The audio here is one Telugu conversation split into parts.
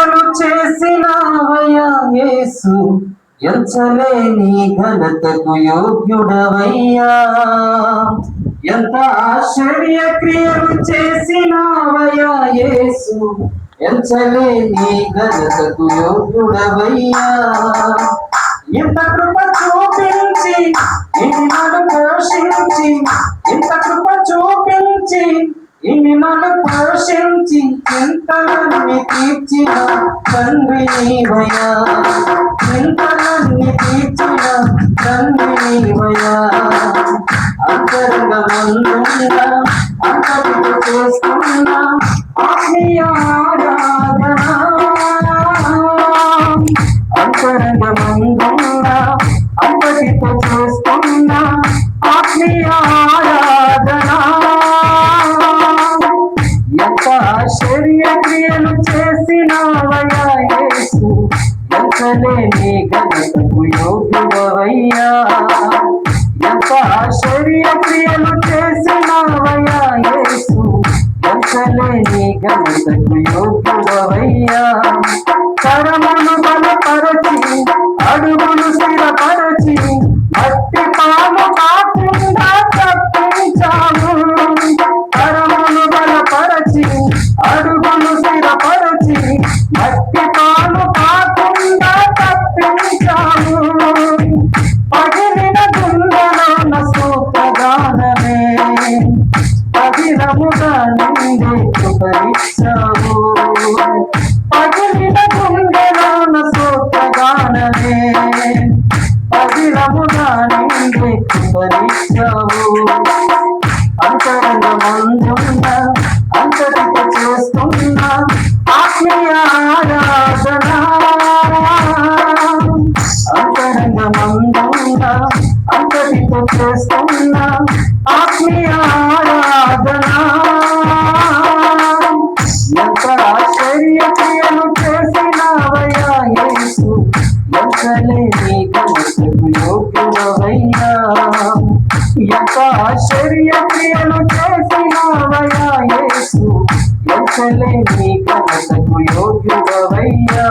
క్రియలు చేసినావయ్యా యేసు, ఎంచలేని ఘనతకు యోగ్యుడవయ్యా. ఎంత ఆశ్చర్య క్రియలు చేసినావయ్యా యేసు, ఎంచలేని ఘనతకు యోగ్యుడవయ్యా. ఇంత కృప చూపించి ఇన్ని నన్ను పోషించి, ఇంత కృప చూపించి ఇన్ని నన్ను పోషించి, ఇంతలన్నీ తీర్చిన తండ్రి నీవయ్యా, ఇంతలన్నీ తీర్చిన తండ్రి నీవయ్యా. అంతరంగమందున్నా అంతటితో చేస్తున్నా ఆత్మీయ ఆరాధన, అంతరంగమందున్నా అంతటితో చేస్తున్నా ఆత్మీయ ఆరాధన. ఎంత ఆశ్చర్య క్రియలు చేసినావయ్యా యేసు, ఎంచలేని ఘనతకు యోగ్యుడవయ్యా. ఎంత ఆశ్చర్య క్రియలు చేసినావయ్యా యేసు, ఎంచలేని ఘనతకు యోగ్యుడవయ్యా. కరమును బలపరచి అడుగులు స్థిరపరచి, మట్టి పాము కాకుండా తప్పించాము. కరమును బలపరచి అడుగులు స్థిరపరచి, మట్టి పాము కాకుండా తప్పించాము. పగిలిన గుండెలోన సూత్రగానమే, పగిలముగా నిండే కృపనిచ్చావు. పగిలిన గుండెలోన సూత్రగానమే, పగిలముగా నిండే కృపనిచ్చావు. అంతరంగమందున్న అంతటితో చేస్తున్న ఆత్మీయ ఆరాధన, అంతరంగమందున్న అంతటితో చేస్తున్న ఆత్మీయ ఆరాధన. ఎంత ఆశ్చర్య క్రియలు చేసినావయ్యా యేసు, ఎంచలేని ఘనతకు యోగ్యుడవయ్యా. ఎంత ఆశ్చర్య క్రియలు చేసినావయ్యా యేసు, ఎంచలేని ఘనతకు యోగ్యుడవయ్యా.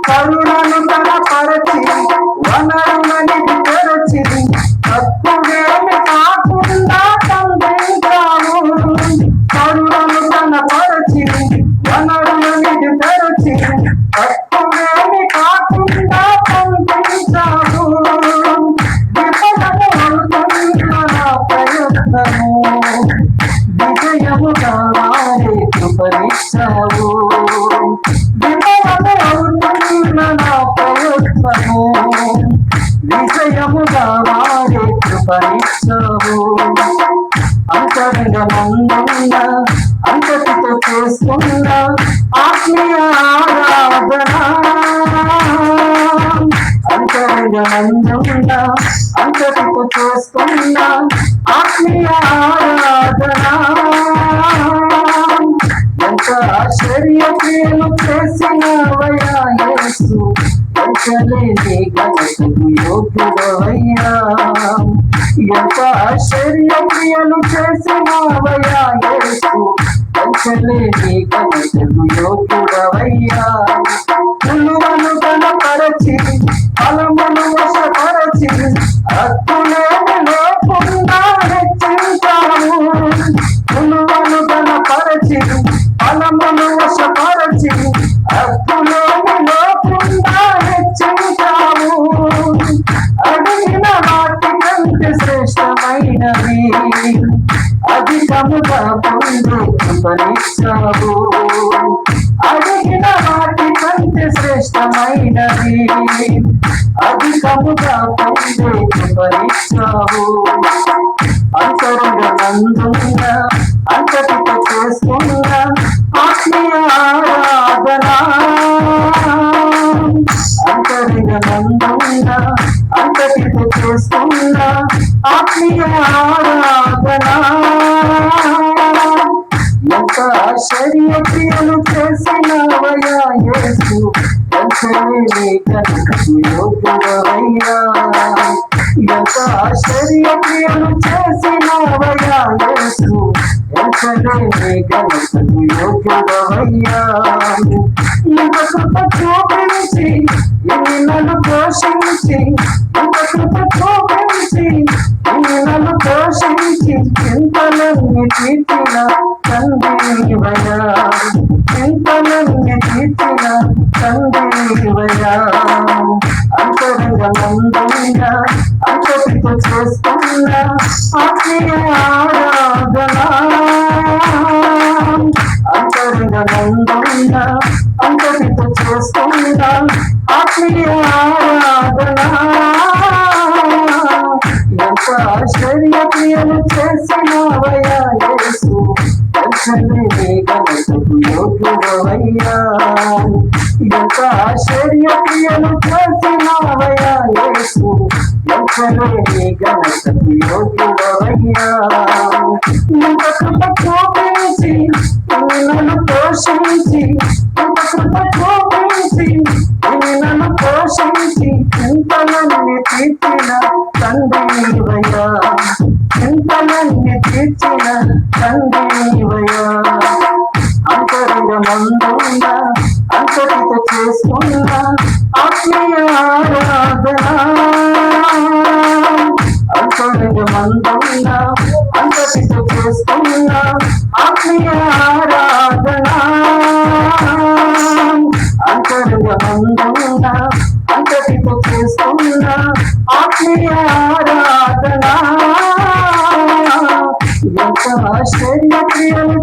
కరుణను కనపరచి వనరులని తెరచి, తక్కువేమి కాకుండా తండ్రించావు. కరుణను కనపరచి వనరులని తెరచి, తక్కువేమి కాకుండా తండ్రించావు. విఫలము అవుతున్న నా ప్రయత్నము, విజయముగా మారే కృపనిచ్చావు. విఫలము అవుతున్న నా ప్రయత్నము, విజయముగా మారే కృపనిచ్చావు. అంతరంగమందున్న అంతటితో చేస్తున్న ఆత్మీయ ఆరాధన, అంతరంగమందున్న అంతటితో చేస్తున్న ఆత్మీయ ఆరాధన. ఎంత ఆశ్చర్య క్రియలు చేసినావయ్యా యేసు, ఎంచలేని ఘనతకు యోగ్యుడవయ్యా. ఎంత ఆశ్చర్య క్రియలు చేసినావయ్యా యేసు, ఎంచలేని ఘనతకు యోగ్యుడవయ్యా. నిలువను కనపరచి ఫలమును వశపరచి, హక్కులేమి లేకుండా హెచ్చించావు. నిలువను కనపరచి ఫలమును వశపరచి, హక్కులేమి లేకుండా హెచ్చించావు. అడిగిన వాటి కంటే శ్రేష్టమైనవి అధికముగా పొందే కృపనిచ్చావు. అడిగిన వాటి కంటే శ్రేష్టమైనవి అధికముగా పొందే కృపనిచ్చావు. అంతరంగమందున్న అంతటితో చేస్తున్న ఆత్మీయ ఆరాధన, అంతరంగమందున్న అంతటితో చేస్తున్న ఆత్మీయ ఆరాధన. ఎంత ఆశ్చర్య క్రియలు చేసినావయ్యా యేసు, ఎంచలేని ఘనతకు యోగ్యుడవయ్యా. ఎంత ఆశ్చర్య క్రియలు చేసినావయ్యా యేసు, ఎంచలేని ఘనతకు యోగ్యుడవయ్యా. ఇంత కృప చూపించి నన్ను పోషించి ఇంత కృప చూపించి నన్ను పోషించి చింతలన్నీ తీర్చిన తండ్రివయ్యా చింతలన్నీ తీర్చిన తండ్రివయ్యా అంతరంగమందున్నా అంతటితో చేస్తున్న ఆత్మీయ ఆరాధన అంతరంగమందున్నా అంతటితో చేస్తున్న ఆత్మీయ ఆరాధన ఎంత ఆశ్చర్య క్రియలు చేసినవయ్యా యేసు ఘనతకు యోగ్యుడవయ్యా ఎంత ఆశ్చర్య క్రియలు చేసినవయ్యా యేసు ఘనతకు యోగ్యుడవయ్యా ఇంత కృప చూపించి నన్ను పోషించి ఇంత కృప చూపించి నన్ను పోషించి చింతలన్నీ తీర్చిన తండ్రివయ్యా చింతలన్నీ తీర్చిన తండ్రివయ్యా అంతరంగమందున్నా అంతటితో చేస్తున్న ఆత్మీయ ఆరాధన అంతరంగమందున్నా అంతటితో చేస్తున్న ఆత్మీయ ఆరాధన అంతరంగమందున్నా అంతటితో చేస్తున్న ఆత్మీయ ఆరాధన ఎంత ఆశ్చర్య క్రియలు